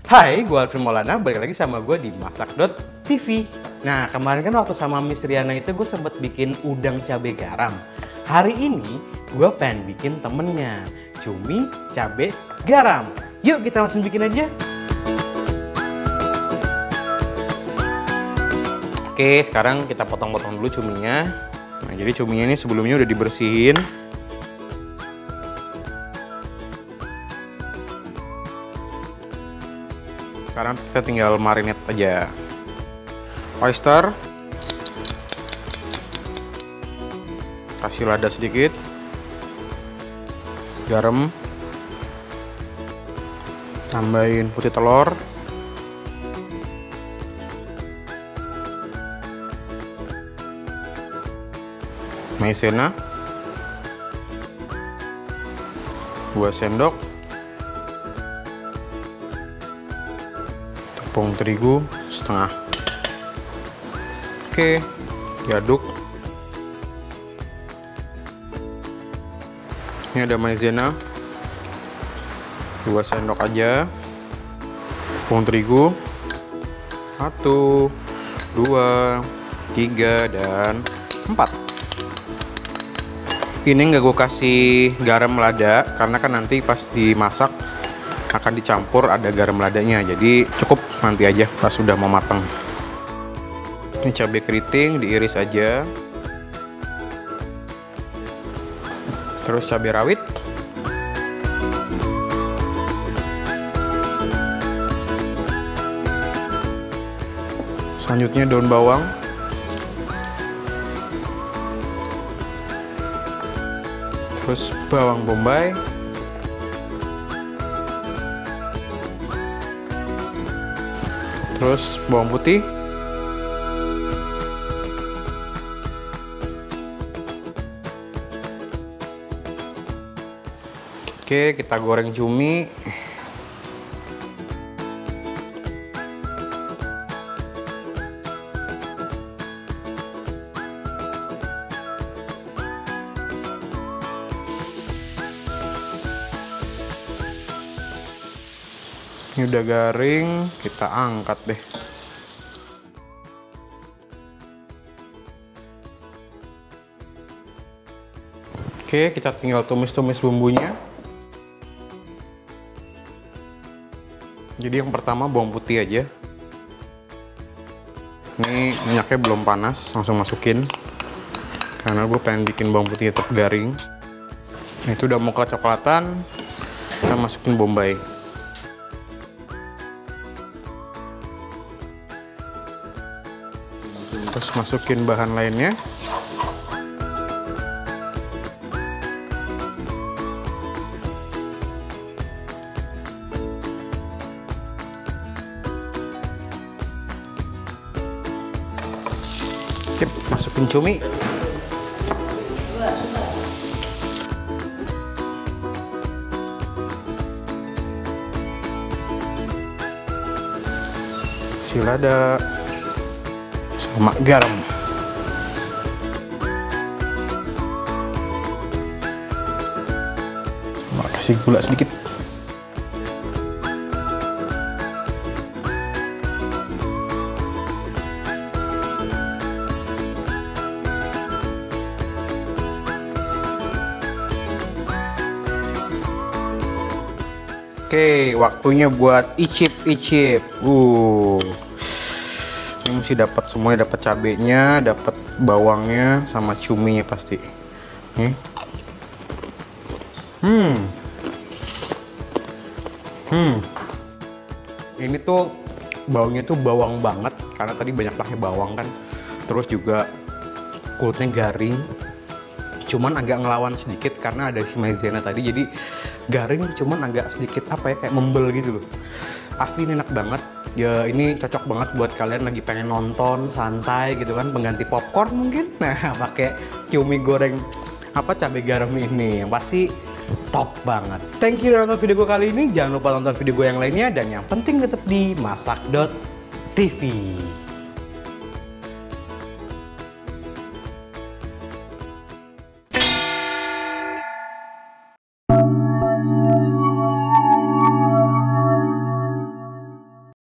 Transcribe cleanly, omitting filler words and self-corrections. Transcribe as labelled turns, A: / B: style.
A: Hai, gue Alvin Maulana, balik lagi sama gue di Masak.tv. Nah, kemarin kan waktu sama Miss Riana itu gue sempet bikin udang cabai garam. Hari ini gue pengen bikin temennya, cumi cabai garam. Yuk kita langsung bikin aja. Oke, sekarang kita potong-potong dulu cuminya. Nah, jadi cuminya ini sebelumnya udah dibersihin. Sekarang kita tinggal marinate aja. Oyster, kasih lada sedikit, garam, tambahin putih telur, maizena 2 sendok, tepung terigu setengah. Oke, diaduk. Ini ada maizena 2 sendok aja, tepung terigu 1, 2, 3, dan 4. Ini nggak gue kasih garam lada karena kan nanti pas dimasak akan dicampur ada garam ladanya, jadi cukup nanti aja pas sudah mau matang. Ini cabai keriting diiris aja, terus cabai rawit, selanjutnya daun bawang, terus bawang bombay, terus bawang putih, oke, kita goreng cumi. Ini udah garing, kita angkat deh. Oke, kita tinggal tumis-tumis bumbunya. Jadi yang pertama bawang putih aja. Ini minyaknya belum panas, langsung masukin. Karena gue pengen bikin bawang putih tetap garing. Nah, itu udah mau kecoklatan, kita masukin bombay. Terus masukin bahan lainnya. Sip, masukin cumi. Kasih lada sama garam. Kasih gula sedikit. Oke, waktunya buat icip-icip. Ini mesti dapat semuanya, dapat cabenya, dapat bawangnya, sama cuminya pasti. Nih. Ini tuh baunya tuh bawang banget karena tadi banyak pakai bawang kan. Terus juga kulitnya garing. Cuman agak ngelawan sedikit karena ada si maizena tadi, jadi garing cuman agak sedikit apa ya, kayak membel gitu loh. Asli ini enak banget ya, ini cocok banget buat kalian lagi pengen nonton santai gitu kan, pengganti popcorn mungkin. Nah, pakai cumi goreng apa cabai garam ini yang pasti top banget. Thank you udah nonton video gue kali ini, jangan lupa nonton video gue yang lainnya, dan yang penting tetap di Masak.tv.